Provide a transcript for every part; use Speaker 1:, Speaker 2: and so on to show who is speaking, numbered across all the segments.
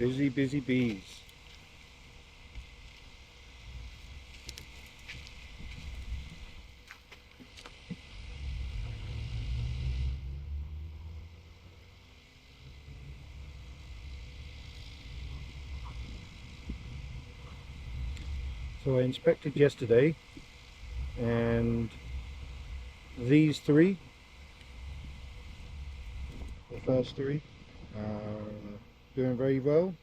Speaker 1: Busy, busy bees. So I inspected yesterday, and these three, the first three, are doing very well.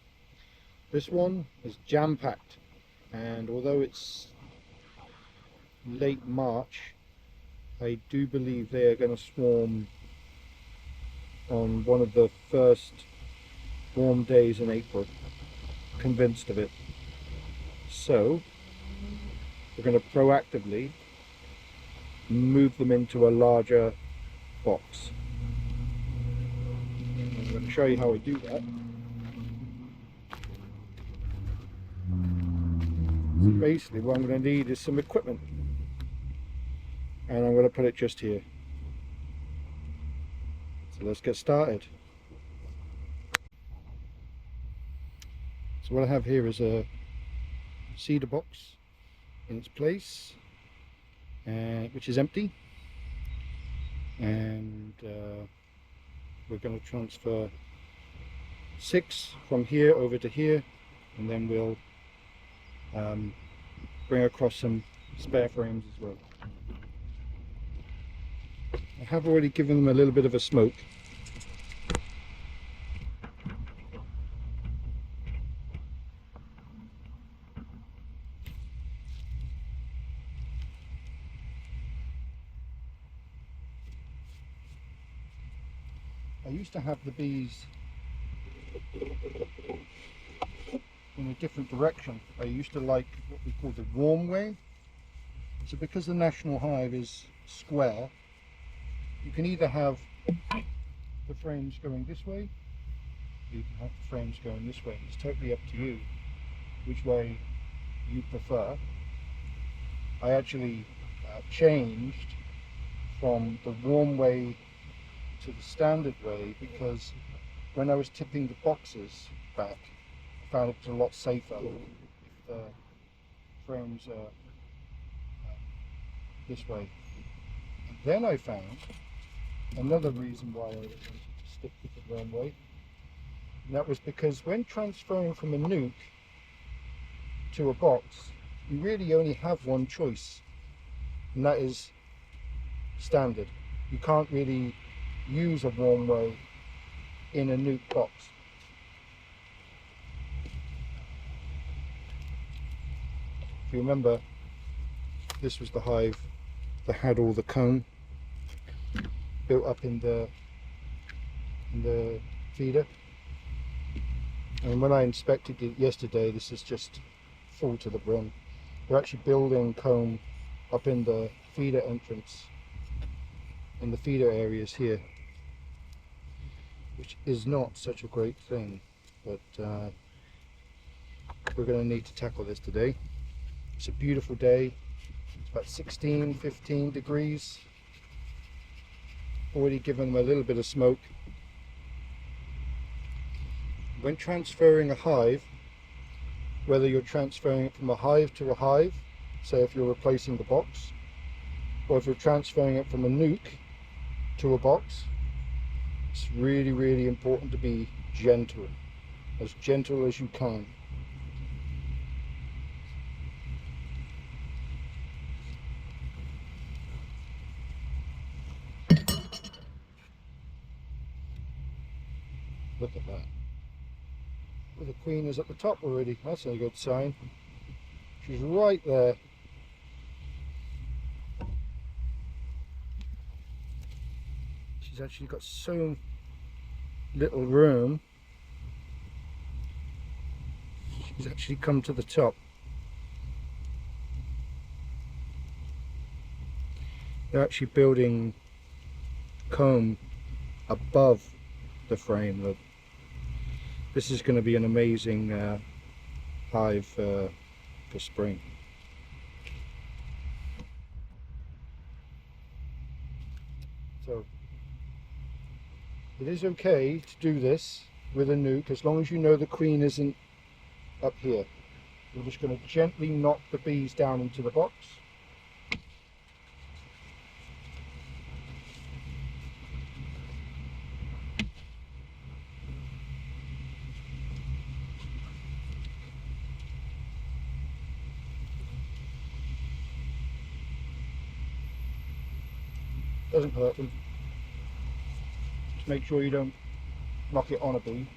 Speaker 1: This one is jam-packed, and although it's late March, I do believe they are going to swarm on one of the first warm days in April. Convinced of it. So we're going to proactively move them into a larger box. I'm going to show you how I do that. So basically what I'm going to need is some equipment, and I'm going to put it just here. So let's get started. So what I have here is a cedar box in its place, which is empty, and we're going to transfer 6 from here over to here, and then we'll bring across some spare frames as well. I have already given them a little bit of a smoke. I used to have the bees in a different direction. I used to like what we call the warm way. So because the national hive is square, you can either have the frames going this way, or you can have the frames going this way. It's totally up to you which way you prefer. I actually changed from the warm way to the standard way because when I was tipping the boxes back, I found it was a lot safer if the frames are this way. And then I found another reason why I wanted to stick with the warm way, and that was because when transferring from a nuke to a box, you really only have one choice, and that is standard. You can't really use a warm way in a nuke box. If you remember, this was the hive that had all the comb built up in the feeder, and when I inspected it yesterday, this is just full to the brim. They're actually building comb up in the feeder entrance, in the feeder areas here, which is not such a great thing, but we're going to need to tackle this today. It's a beautiful day. It's about 15 degrees. Already given them a little bit of smoke. When transferring a hive, whether you're transferring it from a hive to a hive, say if you're replacing the box, or if you're transferring it from a nuke to a box, it's really, really important to be gentle as you can. Look at that. Well, the queen is at the top already. That's a good sign. She's right there. She's actually got so little room. She's actually come to the top. They're actually building comb above the frame. Look. This is going to be an amazing hive for spring. So it is okay to do this with a nuke, as long as you know the queen isn't up here. You're just going to gently knock the bees down into the box. Doesn't hurt them. Just make sure you don't knock it on a bee.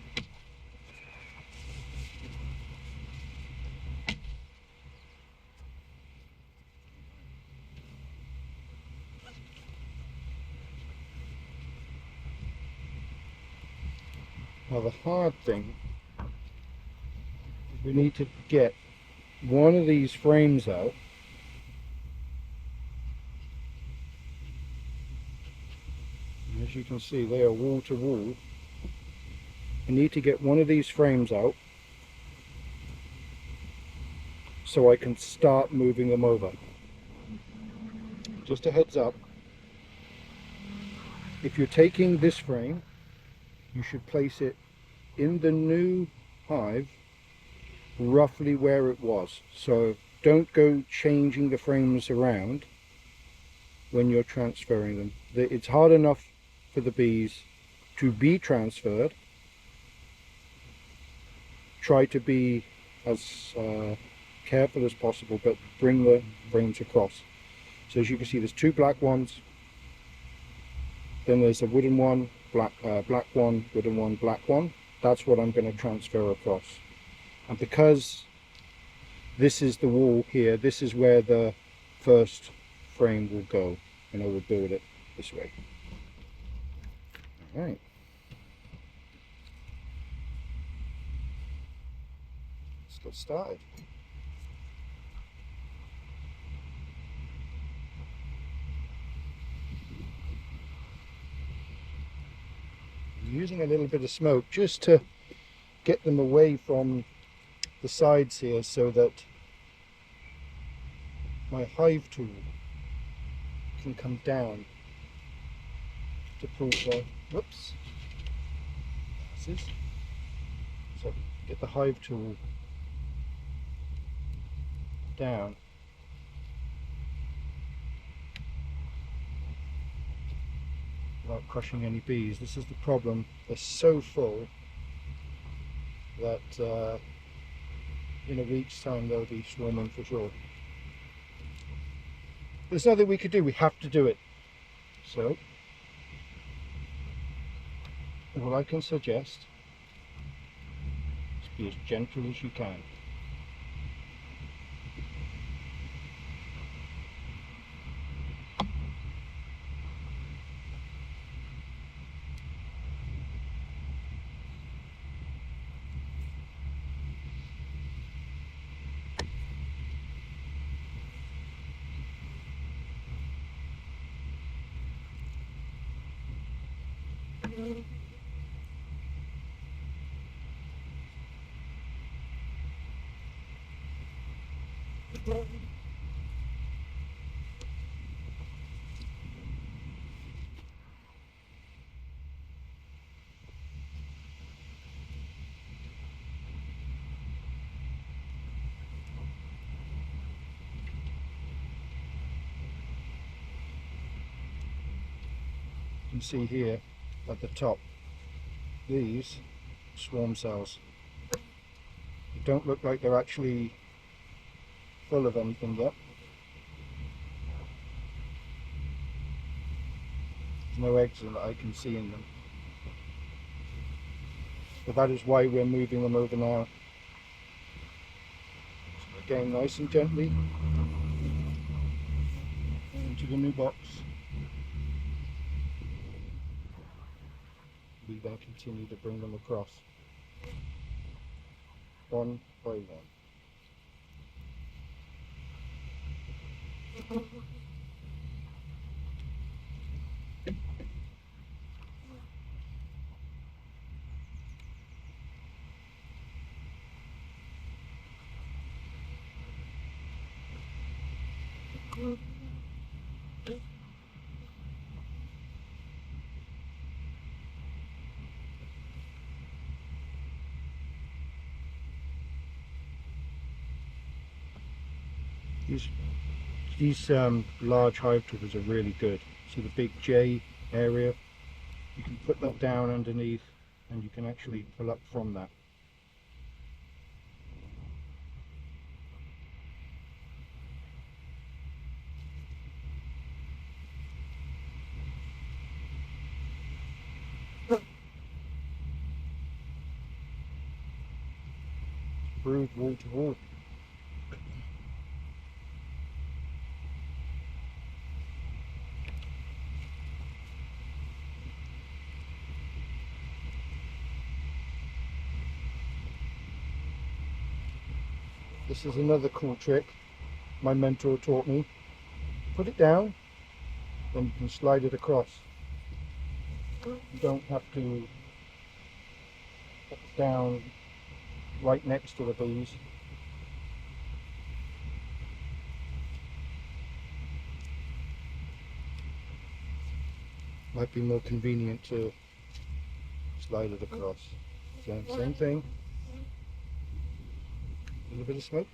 Speaker 1: Now the hard thing is we need to get one of these frames out. And as you can see, they are wall to wall. I need to get one of these frames out so I can start moving them over. Just a heads up, if you're taking this frame, you should place it in the new hive roughly where it was. So don't go changing the frames around when you're transferring them. It's hard enough for the bees to be transferred. Try to be as careful as possible, but bring the frames across. So as you can see, there's two black ones, then there's a wooden one, black one, wooden one, black one. That's what I'm going to transfer across. And because this is the wall here, this is where the first frame will go, and I will build it this way. All right. Let's get started. I'm using a little bit of smoke just to get them away from the sides here so that my hive tool can come down to pull the, whoops, so get the hive tool down. Without crushing any bees. This is the problem, they're so full that in a week's time they'll be swarming for sure. There's nothing we could do, we have to do it. So what I can suggest is be as gentle as you can. You can see here at the top, these swarm cells. They don't look like they're actually full of anything yet. There's no eggs that I can see in them. But that is why we're moving them over now. So again, nice and gently into the new box. We then continue to bring them across one by one. These, these large hive triggers are really good. So the big J area, you can put that down underneath and you can actually pull up from that. Brood wall to wall. This is another cool trick my mentor taught me. Put it down, then you can slide it across. You don't have to put it down right next to the bees. Might be more convenient to slide it across. So, same thing. A little bit of smoke.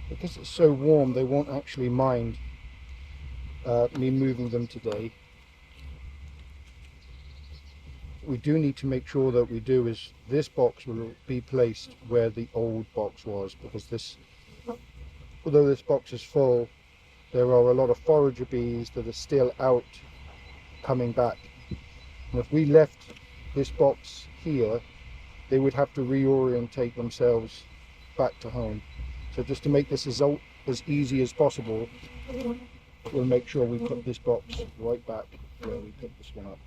Speaker 1: Because it's so warm, they won't actually mind me moving them today. We do need to make sure that we do is this box will be placed where the old box was, because this, although this box is full, there are a lot of forager bees that are still out coming back. And if we left this box here, they would have to reorientate themselves back to home. So just to make this as easy as possible, we'll make sure we put this box right back where we put this one up.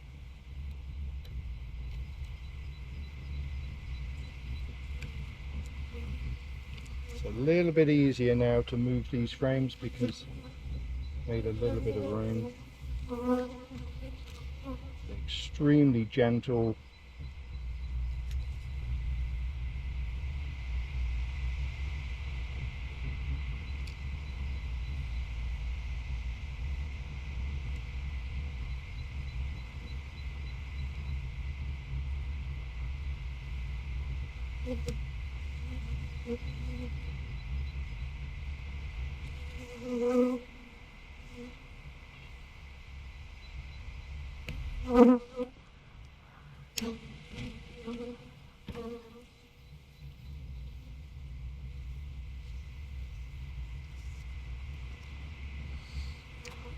Speaker 1: It's a little bit easier now to move these frames because made a little bit of room. They're extremely gentle.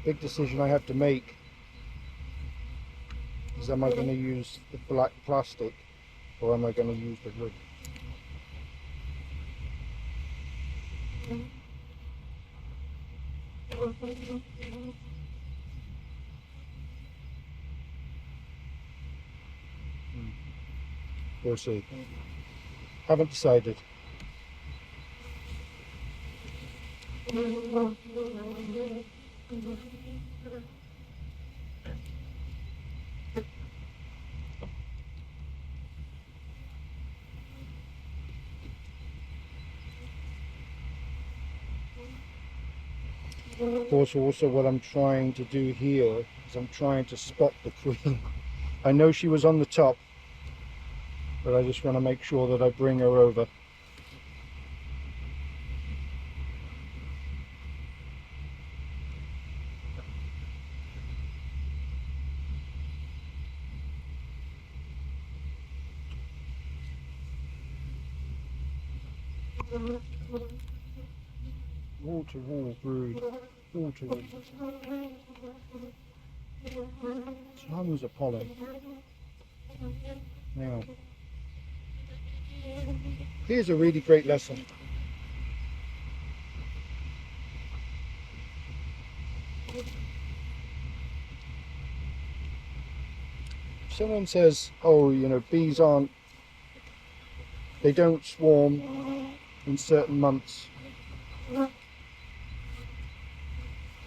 Speaker 1: Big decision I have to make is, am I going to use the black plastic or am I going to use the wood? We'll see. Haven't decided. Of course, also what I'm trying to do here is I'm trying to spot the queen. I know she was on the top, but I just want to make sure that I bring her over. Wall to wall brood. all to tons of pollen. Now, here's a really great lesson. Someone says, oh, you know, bees they don't swarm in certain months.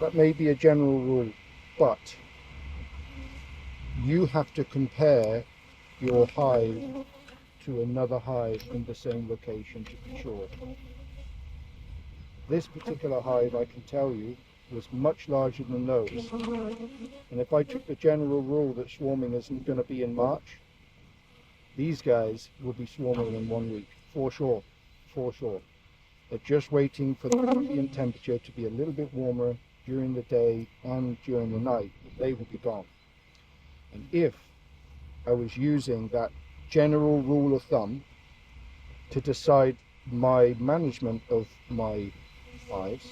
Speaker 1: That may be a general rule, but you have to compare your hive to another hive in the same location to be sure. This particular hive, I can tell you, was much larger than those. And if I took the general rule that swarming isn't going to be in March, these guys will be swarming in 1 week, for sure, for sure. They're just waiting for the ambient temperature to be a little bit warmer during the day and during the night. They will be gone. And if I was using that general rule of thumb to decide my management of my hives,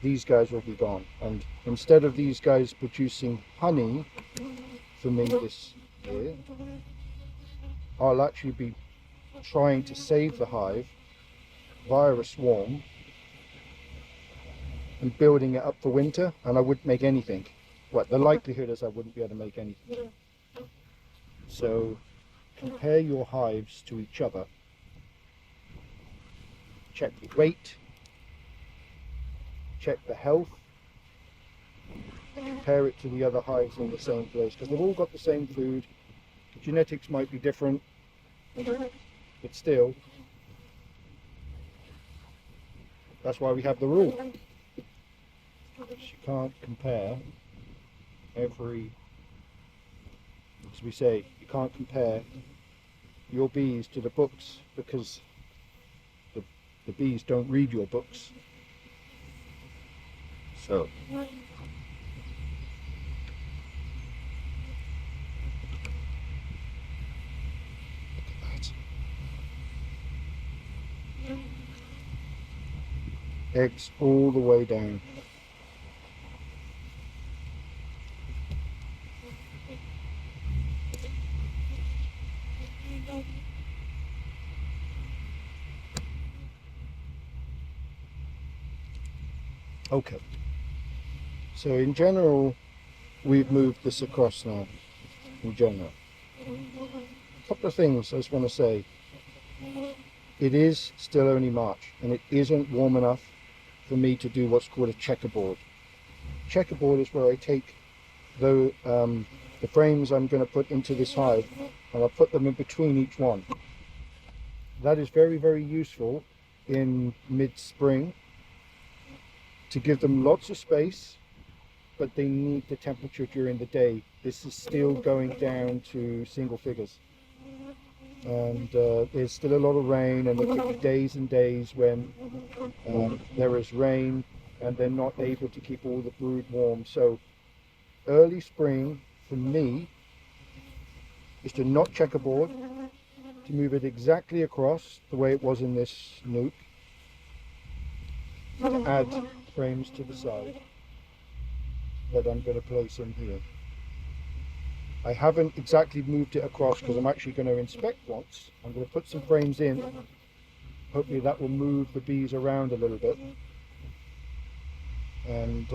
Speaker 1: these guys will be gone. And instead of these guys producing honey for me this year, I'll actually be trying to save the hive via a swarm and building it up for winter, and I wouldn't make anything. Well, the likelihood is I wouldn't be able to make anything. So compare your hives to each other. Check the weight, check the health, compare it to the other hives in the same place, because they've all got the same food. The genetics might be different, but still, that's why we have the rule. You can't compare every, as we say, you can't compare your bees to the books, because the bees don't read your books. So eggs all the way down. Okay, so in general, we've moved this across now, in general. A couple of things I just want to say. It is still only March, and it isn't warm enough for me to do what's called a checkerboard. Checkerboard is where I take the frames I'm going to put into this hive, and I'll put them in between each one. That is very, very useful in mid-spring to give them lots of space, but they need the temperature during the day. This is still going down to single figures. And there's still a lot of rain, and there could be days and days when there is rain and they're not able to keep all the brood warm. So early spring for me is to not checkerboard, to move it exactly across the way it was in this nuke, to add frames to the side that I'm going to place in here. I haven't exactly moved it across because I'm actually going to inspect once. I'm going to put some frames in. Hopefully that will move the bees around a little bit. And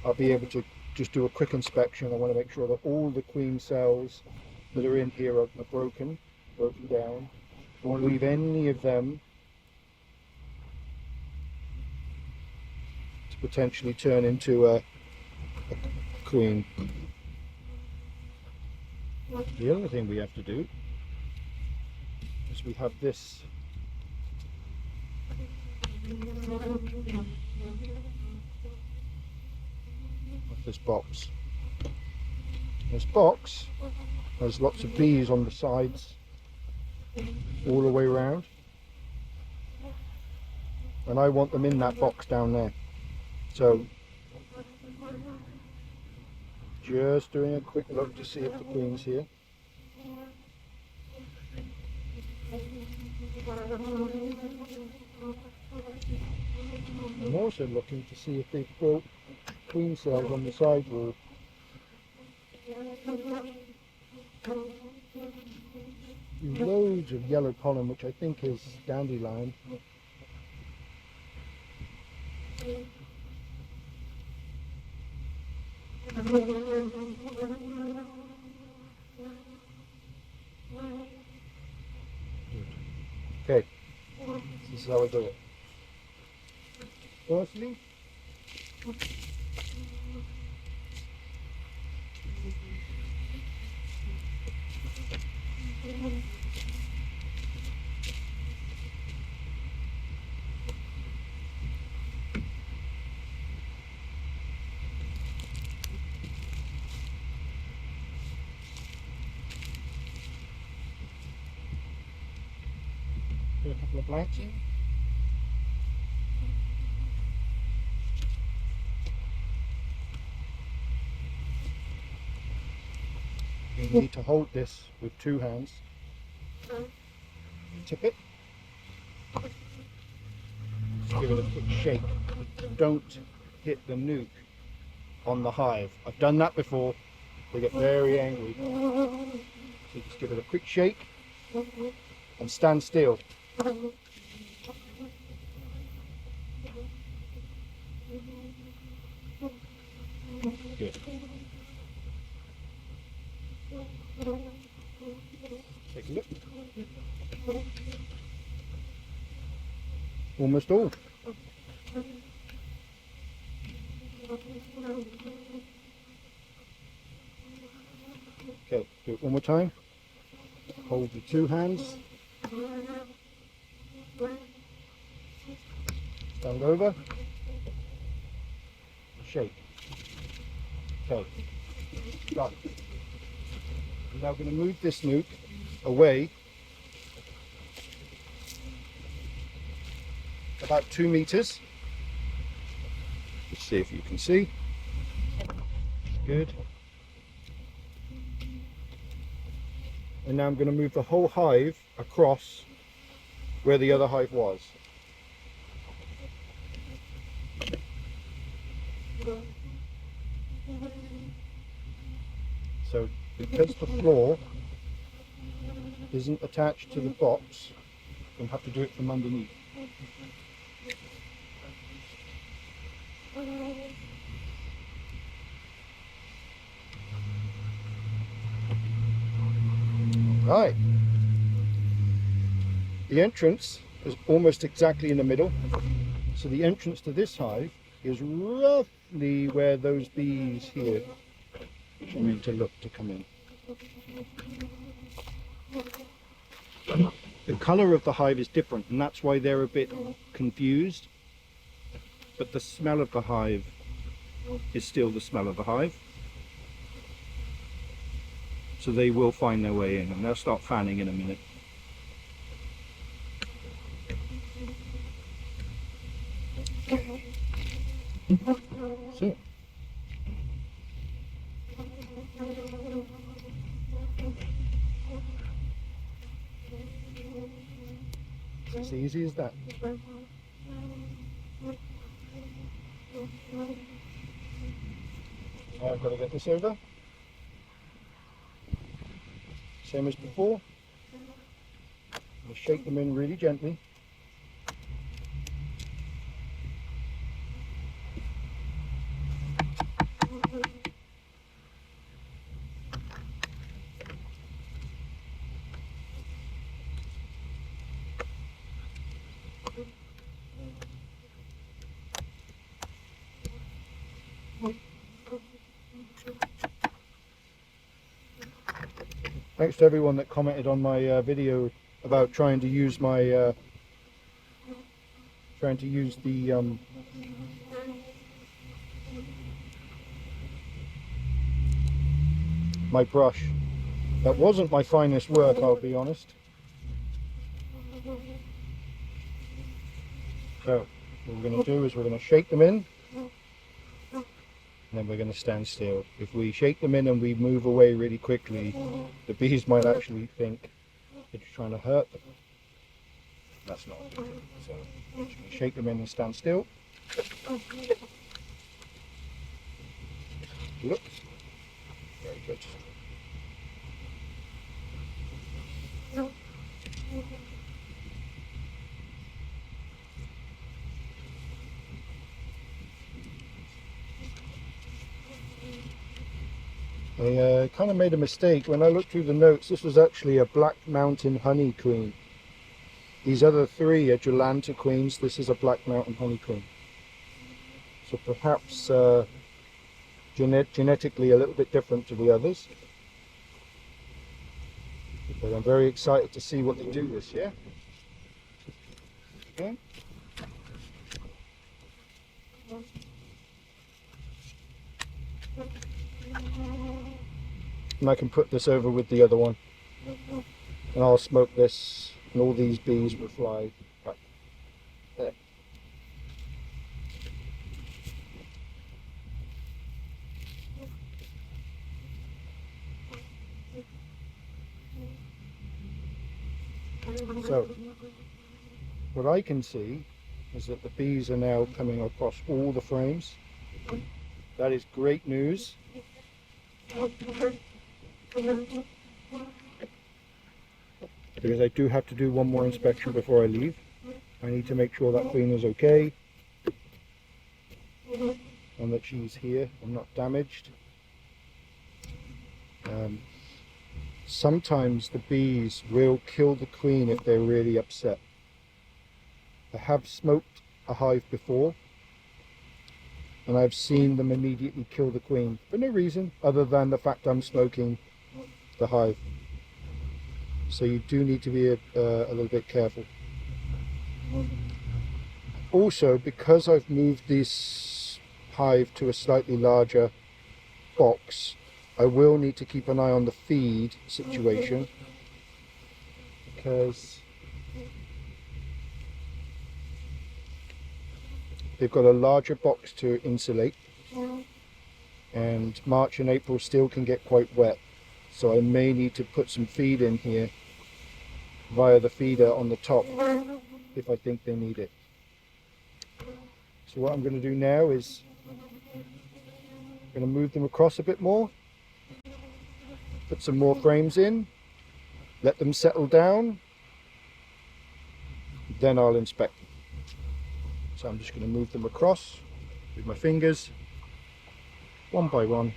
Speaker 1: I'll be able to just do a quick inspection. I want to make sure that all the queen cells that are in here are broken down. I won't leave any of them to potentially turn into a queen. The other thing we have to do is we have this box. This box has lots of bees on the sides all the way around, and I want them in that box down there. So just doing a quick look to see if the queen's here. I'm also looking to see if they've built queen cells on the sideboard. Loads of yellow pollen, which I think is dandelion. Okay, this is how I do it. Firstly, put a couple of blanks in. You need to hold this with 2 hands. Tip it. Just give it a quick shake. Don't hit the nuke on the hive. I've done that before. They get very angry. So just give it a quick shake and stand still. Good. Take a look. Almost all. Okay, do it one more time. Hold the 2 hands. Stand over. Shake. Okay. Got it. I'm now going to move this nuke away about 2 meters. Let's see if you can see. Good. And now I'm going to move the whole hive across where the other hive was. So because the floor isn't attached to the box, you'll have to do it from underneath. Right. The entrance is almost exactly in the middle. So the entrance to this hive is roughly where those bees here are meant to look to come in. The colour of the hive is different, and that's why they're a bit confused. But the smell of the hive is still the smell of the hive. So they will find their way in, and they'll start fanning in a minute. So. It's as easy as that. Now I've got to get this over. Same as before. I'm going to shake them in really gently. Thanks to everyone that commented on my video about trying to use my my brush. That wasn't my finest work, I'll be honest. So what we're going to do is we're going to shake them in, and then we're going to stand still. If we shake them in and we move away really quickly, the bees might actually think it's trying to hurt them. That's not good. So just going to shake them in and stand still. look. Very good. I kind of made a mistake when I looked through the notes. This was actually a Black Mountain honey queen. These other three are Jolanta queens. This is a Black Mountain honey queen. So perhaps genetically a little bit different to the others. But I'm very excited to see what they do this year. Okay. And I can put this over with the other one. And I'll smoke this and all these bees will fly back there. So, what I can see is that the bees are now coming across all the frames. That is great news. Because I do have to do one more inspection before I leave. I need to make sure that queen is okay and that she's here and not damaged. Sometimes the bees will kill the queen if they're really upset. I have smoked a hive before and I've seen them immediately kill the queen for no reason other than the fact I'm smoking the hive. So you do need to be a little bit careful. Also, because I've moved this hive to a slightly larger box, I will need to keep an eye on the feed situation, because they've got a larger box to insulate, and March and April still can get quite wet, so I may need to put some feed in here via the feeder on the top if I think they need it. So what I'm going to do now is I'm going to move them across a bit more, put some more frames in, let them settle down, then I'll inspect them. So I'm just going to move them across with my fingers, one by one.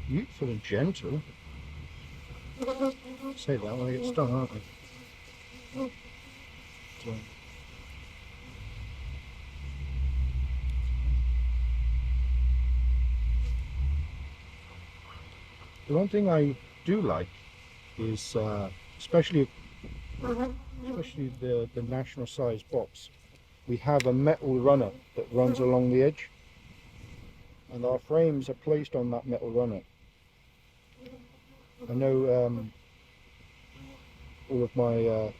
Speaker 1: Beautiful and gentle. Say that when I get stung, aren't I? So. The one thing I do like is, especially the national size box, we have a metal runner that runs along the edge, and our frames are placed on that metal runner. I know all of my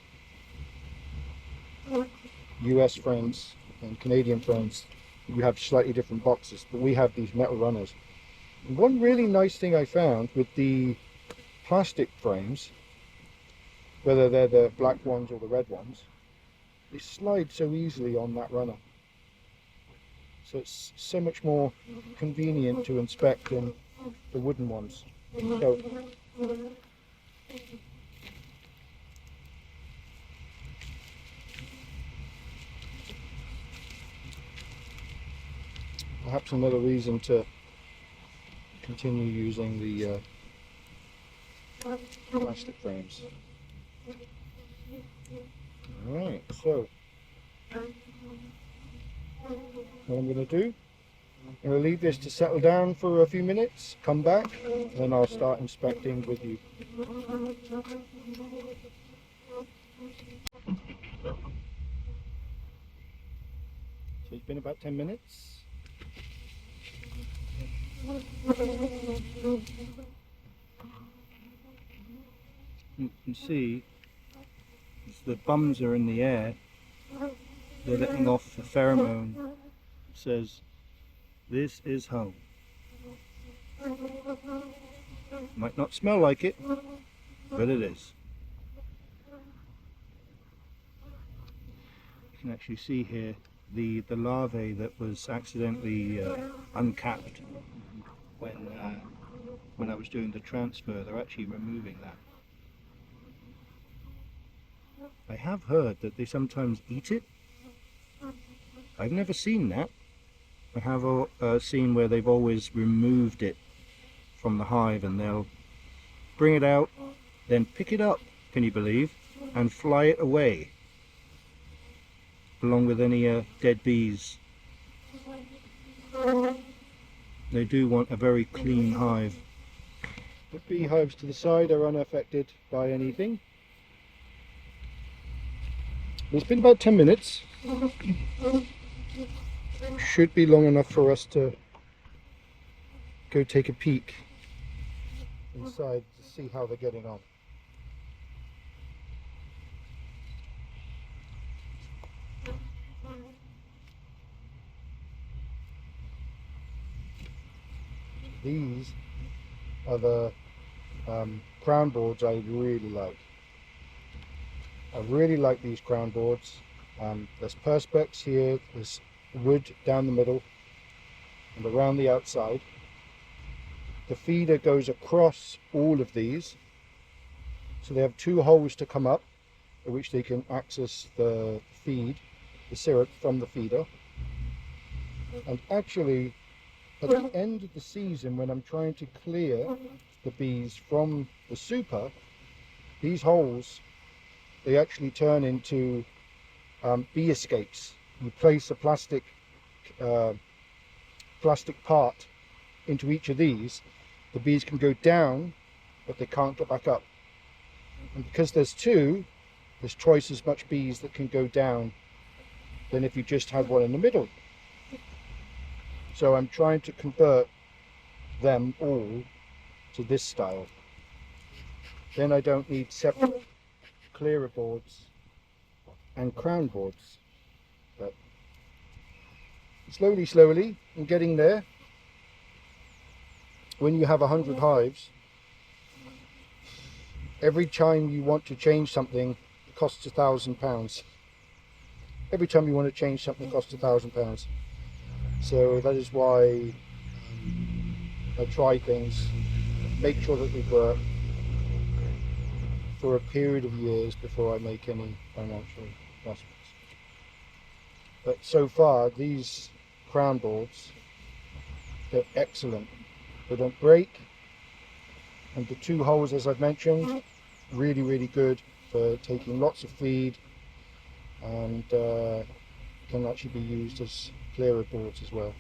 Speaker 1: US friends and Canadian friends, you have slightly different boxes, but we have these metal runners. And one really nice thing I found with the plastic frames, whether they're the black ones or the red ones, they slide so easily on that runner. So it's so much more convenient to inspect than the wooden ones. So, perhaps another reason to continue using the plastic frames. Alright, so what I'm going to do, I'm going to leave this to settle down for a few minutes, come back, and then I'll start inspecting with you. So it's been about 10 minutes. You can see as the bums are in the air, they're letting off a pheromone that says, "This is home." Might not smell like it, but it is. You can actually see here the larvae that was accidentally uncapped when I was doing the transfer. They're actually removing that. I have heard that they sometimes eat it. I've never seen that. I have seen where they've always removed it from the hive, and they'll bring it out, then pick it up, can you believe, and fly it away along with any dead bees. They do want a very clean hive. The beehives to the side are unaffected by anything. It's been about 10 minutes. Should be long enough for us to go take a peek inside to see how they're getting on. These are the crown boards I really like. I really like these crown boards. There's perspex here, there's wood down the middle and around the outside. The feeder goes across all of these, so they have two holes to come up at which they can access the feed, the syrup from the feeder. And actually, at the end of the season, when I'm trying to clear the bees from the super, these holes, they actually turn into bee escapes. You place a plastic part into each of these, the bees can go down, but they can't get back up. And because there's two, there's twice as much bees that can go down than if you just had one in the middle. So I'm trying to convert them all to this style. Then I don't need separate clearer boards and crown boards. But slowly, I'm getting there. When you have 100 hives, every time you want to change something, it costs £1,000. Every time you want to change something, it costs £1,000. So that is why I try things, make sure that they work for a period of years before I make any financial investments. But so far, these crown boards, they're excellent. They don't break, and the two holes, as I've mentioned, really good for taking lots of feed, and can actually be used as clearer boards as well.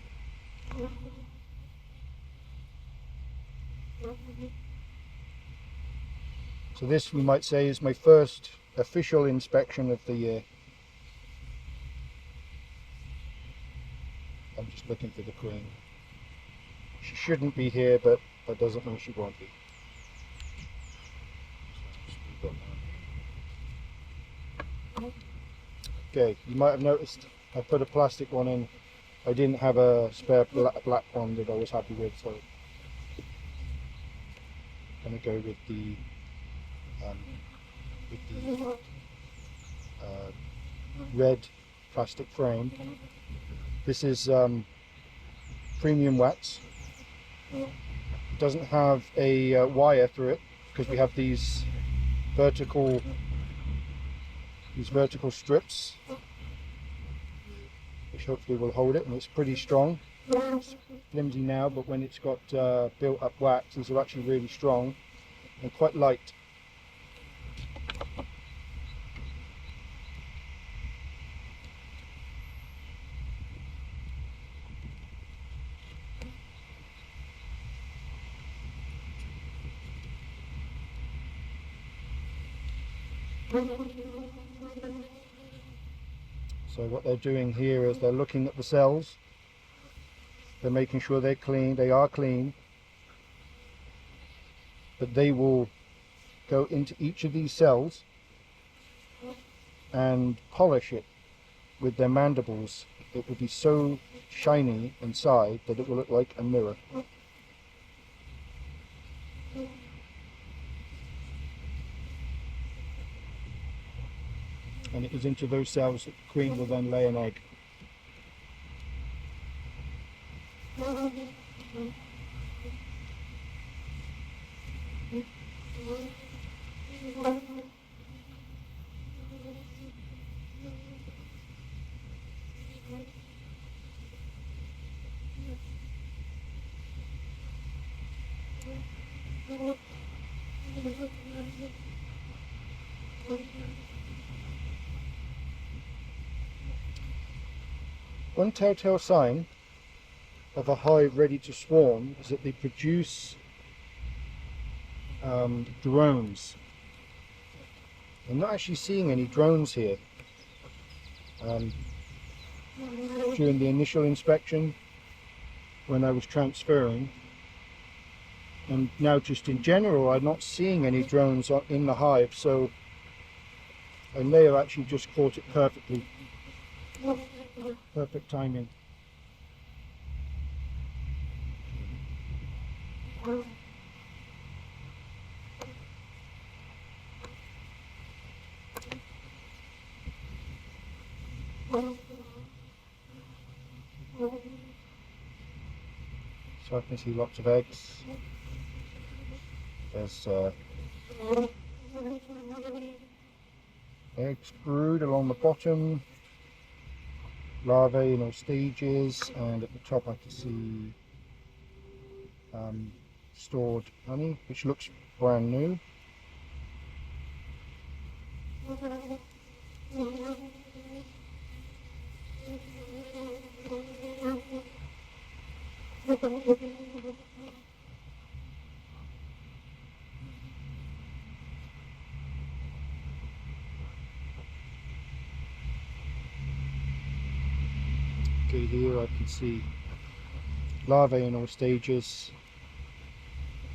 Speaker 1: So this, we might say, is my first official inspection of the year. I'm just looking for the queen. She shouldn't be here, but that doesn't mean she won't be. Okay, you might have noticed I put a plastic one in. I didn't have a spare black one that I was happy with, so I'm going to go with the red plastic frame. This is premium wax. It doesn't have a wire through it because we have these vertical strips which hopefully will hold it, and it's pretty strong. It's flimsy now, but when it's got built up wax, these are actually really strong and quite light. So what they're doing here is they're looking at the cells, they're making sure they're clean, they are clean, but they will go into each of these cells and polish it with their mandibles, it will be so shiny inside that it will look like a mirror. And it is into those cells that the queen will then lay an egg. One telltale sign of a hive ready to swarm is that they produce drones. I'm not actually seeing any drones here. During the initial inspection, when I was transferring, and now just in general, I'm not seeing any drones in the hive, so I may have actually just caught it perfectly. Perfect timing. So I can see lots of eggs. There's eggs brewed along the bottom, larvae in all stages, and at the top I can see stored honey, which looks brand new. Okay, here I can see larvae in all stages.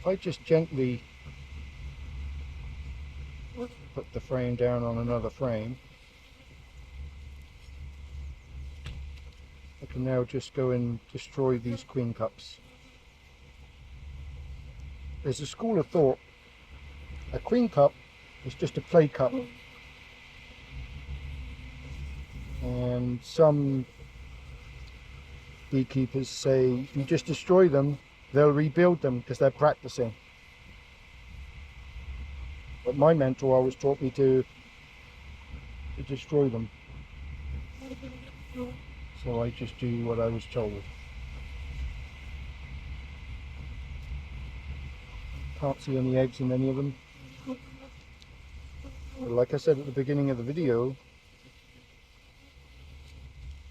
Speaker 1: If I just gently put the frame down on another frame, I can now just go and destroy these queen cups. There's a school of thought, a queen cup is just a play cup, and some beekeepers say if you just destroy them, they'll rebuild them because they're practicing. But my mentor always taught me to destroy them. So I just do what I was told. Can't see any eggs in any of them. But like I said at the beginning of the video,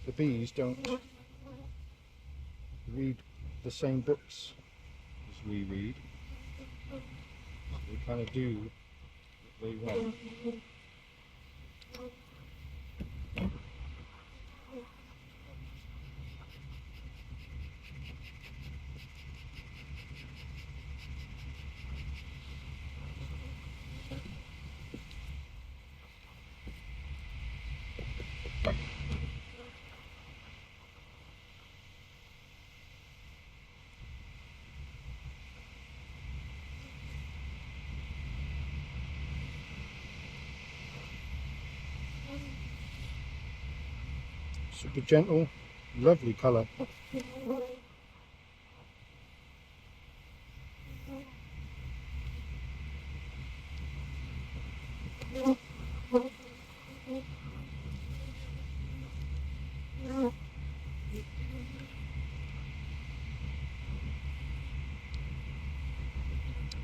Speaker 1: the bees don't read the same books as we read. They kind of do what they want. Super gentle, lovely colour.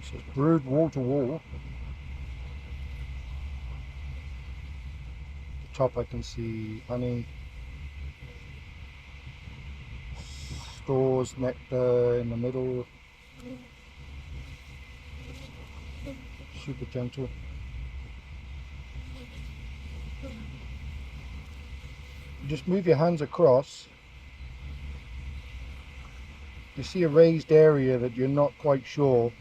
Speaker 1: So it's brewed wall to wall. At the top I can see honey, stores, nectar in the middle. Super gentle. You just move your hands across. You see a raised area that you're not quite sure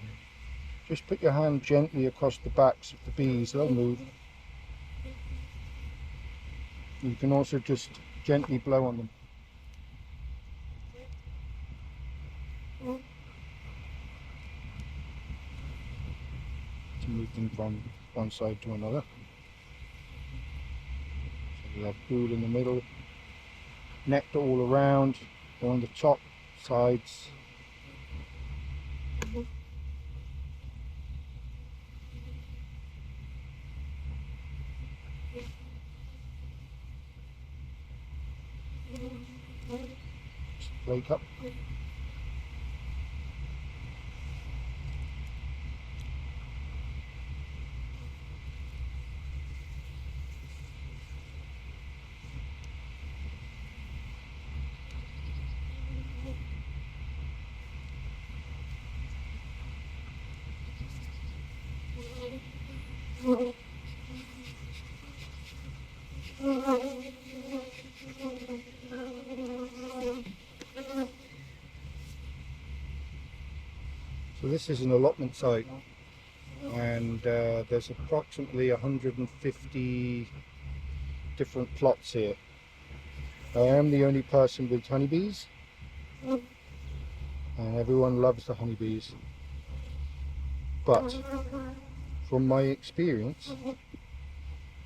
Speaker 1: just put your hand gently across the backs of the bees, they'll move. You can also just gently blow on them. To move them from one side to another. So we have food in the middle, nectar all around, on the top, sides. Just flake up. So this is an allotment site, and there's approximately 150 different plots here. I am the only person with honeybees, and everyone loves the honeybees. But from my experience,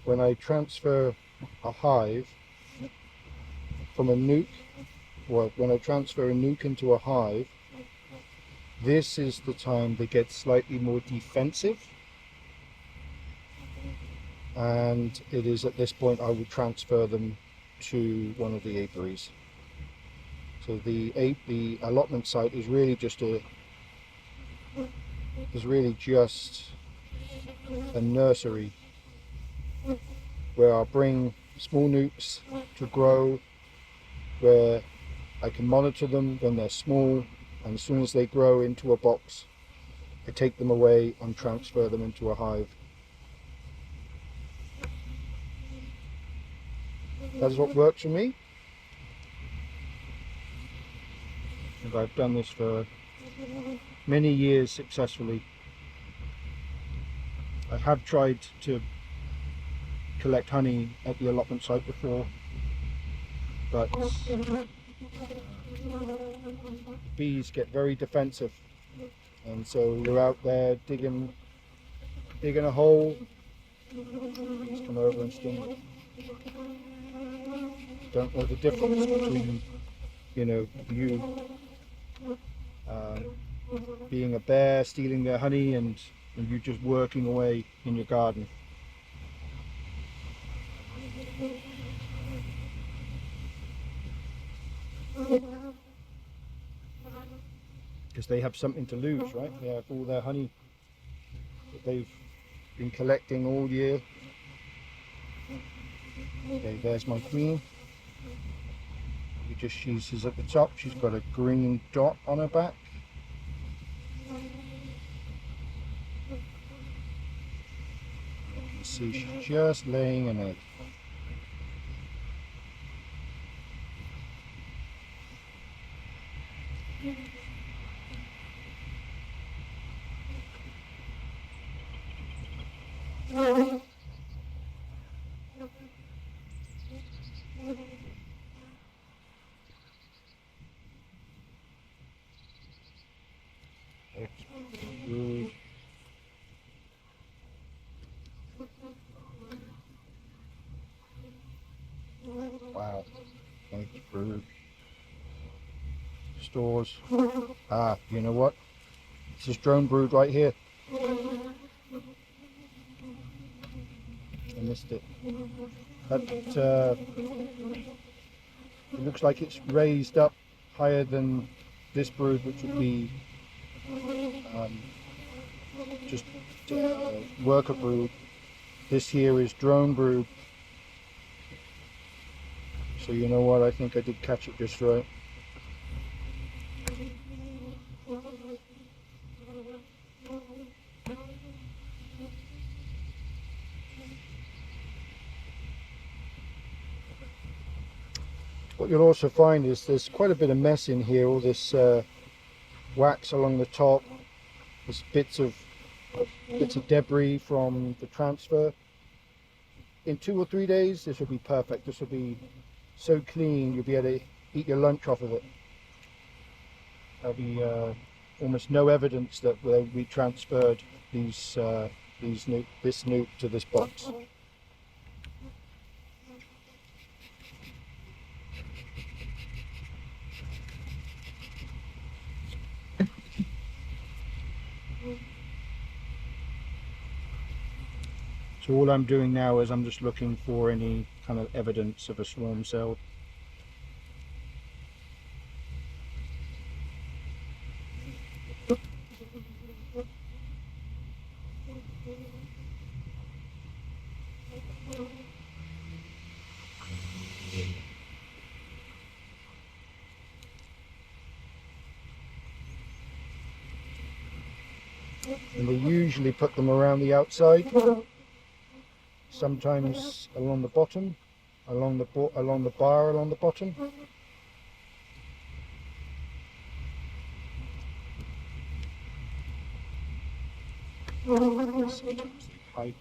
Speaker 1: when I transfer a hive from a nuc, well, when I transfer a nuc into a hive, this is the time they get slightly more defensive, and it is at this point I would transfer them to one of the apiaries. So the allotment site is really just a nursery where I'll bring small nucs to grow, where I can monitor them when they're small, and as soon as they grow into a box, I take them away and transfer them into a hive. That is what works for me, and I've done this for many years successfully. I have tried to collect honey at the allotment site before, but bees get very defensive, and so you're out there digging a hole, bees come over and sting. Don't know the difference between, you being a bear stealing their honey and you just working away in your garden. Because they have something to lose, right? They have all their honey that they've been collecting all year. Okay, there's my queen. She's at the top. She's got a green dot on her back. You can see she's just laying an egg. Good. Wow, thank you for stores. You know what? This is drone brood right here. I missed it. It looks like it's raised up higher than this brood, which would be just worker brood. This here is drone brood. So you know what, I think I did catch it just right. What you'll also find is there's quite a bit of mess in here, all this wax along the top, there's bits of bits of debris from the transfer. In 2 or 3 days, this will be perfect. This will be so clean, you'll be able to eat your lunch off of it. There'll be almost no evidence that we transferred this nuke to this box. So all I'm doing now is I'm just looking for any kind of evidence of a swarm cell. And they usually put them around the outside, sometimes along the bottom, along the bar along the bottom. Hive.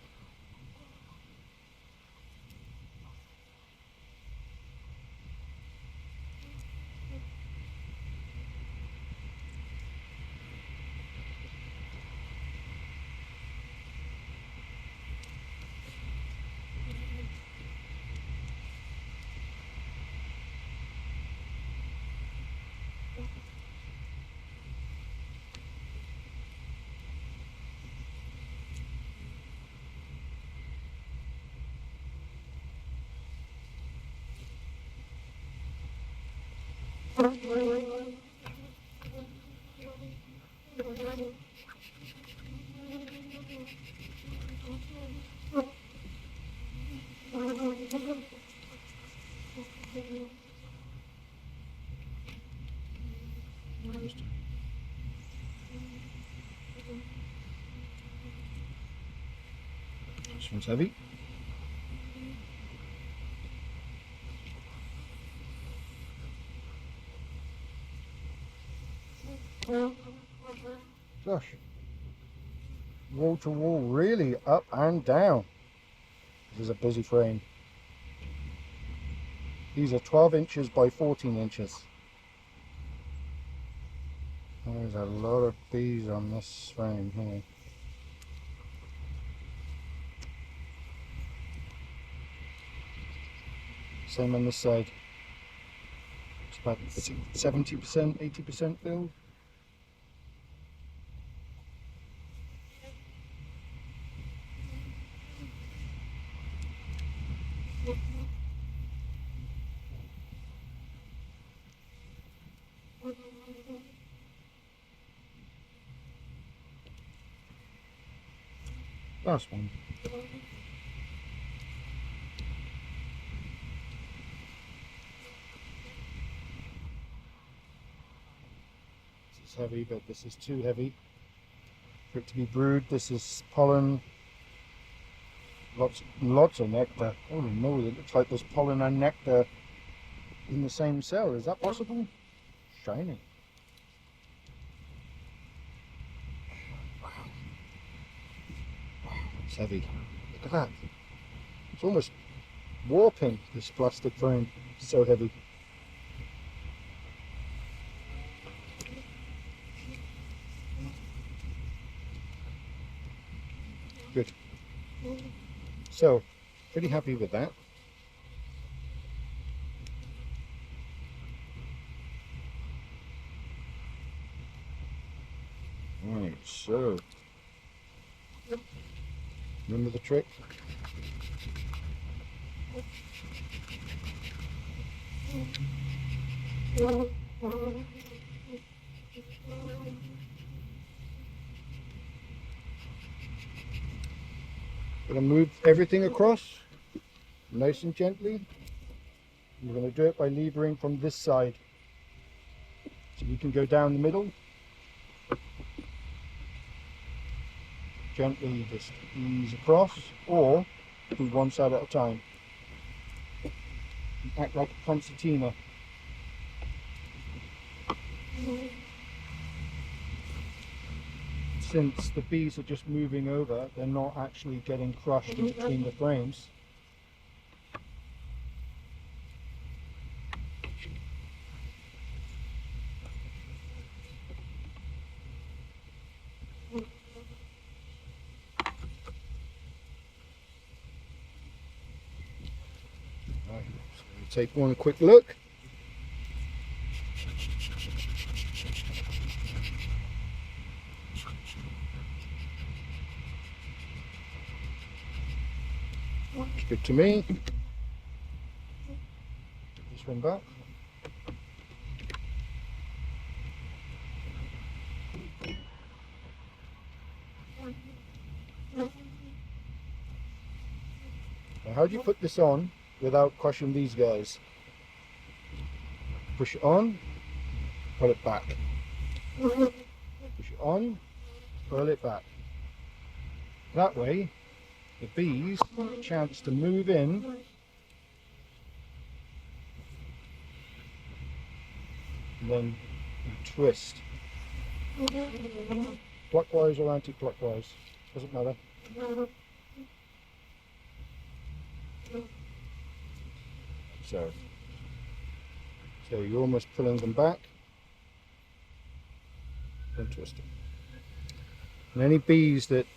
Speaker 1: This one's heavy. Gosh, wall to wall, really up and down. This is a busy frame. These are 12 inches by 14 inches. There's a lot of bees on this frame here. Same on this side. It's about 70%, 80% filled. Last one. This is heavy, but this is too heavy for it to be brewed. This is pollen. Lots of nectar. Holy moly, it looks like there's pollen and nectar in the same cell. Is that possible? Shiny. Wow. Wow, it's heavy. Look at that. It's almost warping, this plastic frame. It's so heavy. Good. So, pretty happy with that. Right, so remember the trick? Gonna move everything across nice and gently. You're going to do it by levering from this side. So you can go down the middle. Gently just ease across, or do one side at a time. Act like a concertina. since the bees are just moving over, they're not actually getting crushed in between the frames. Right, so we'll take one quick look. Looks good to me. Put this one back. Now, how do you put this on without crushing these guys? Push it on, pull it back. Push it on, pull it back. That way, the bees have a chance to move in and then you twist. Clockwise or anti-clockwise, doesn't matter. So you're almost pulling them back, then twist them. And any bees that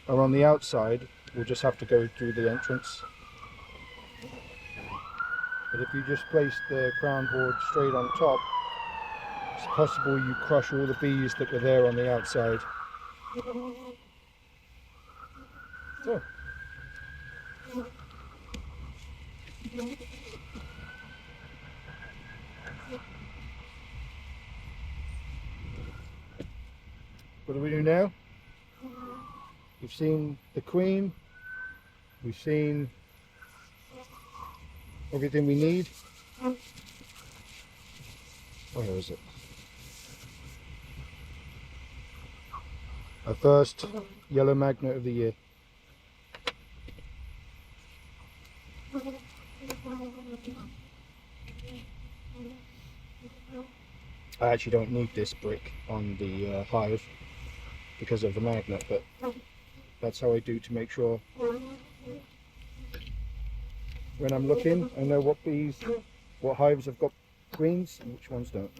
Speaker 1: are on the outside will just have to go through the entrance. But if you just place the crown board straight on top, it's possible you crush all the bees that were there on the outside. So. What do we do now? We've seen the queen, we've seen everything we need. Where is it? Our first yellow magnet of the year. I actually don't need this brick on the hive because of the magnet, but that's how I do to make sure when I'm looking I know what bees, what hives have got queens and which ones don't.